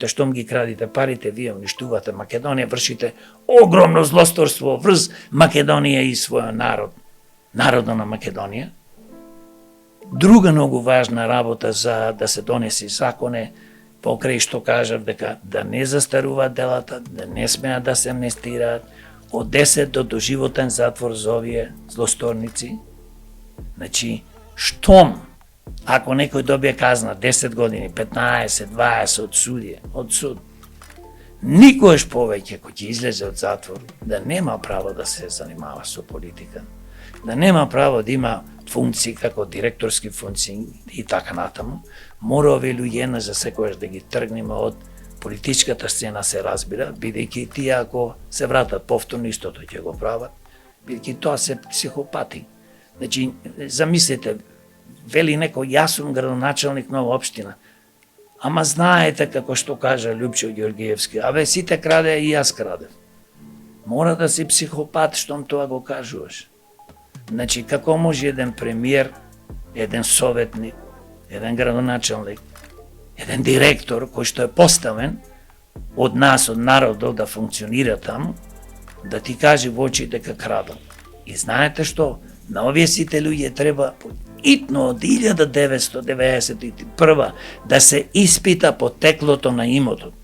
Те штом ги крадите парите, вие уништувате Македонија, вршите огромно злосторство врз Македонија и својот народ, народот на Македонија. Друга многу важна работа за да се донеси закон е покрај што кажав дека да не застаруваат делата, да не смеат да се амнестираат, од 10 до доживотен затвор за овие злосторници. Значи, штом ако некој добие казна 10 години, 15, 20 од суд, никош повеќе кој ќе излезе од затвор, да нема право да се занимава со политика, да нема право да има функции како директорски функции и така натаму, мора овие луѓе за секојаш да ги тргнеме од политичката сцена, се разбира, бидејќи тие ако се вратат повторно истото ќе го прават, бидејќи тоа се психопати. Значи, замислете, вели некој, јас сум градоначалник на општина, ама знаете како што кажа Лјупчо Ѓоргиевски, абе сите краде и јас крадев. Мора да си психопат штом тоа го кажуваш. Значи, како може еден премиер, еден советник, еден градоначалник, еден директор кој што е поставен од нас, од народот да функционира таму, да ти каже во очи дека крадам. И знаете што? На овие сите луѓе треба итно од 1991 да се испита потеклото на имотот.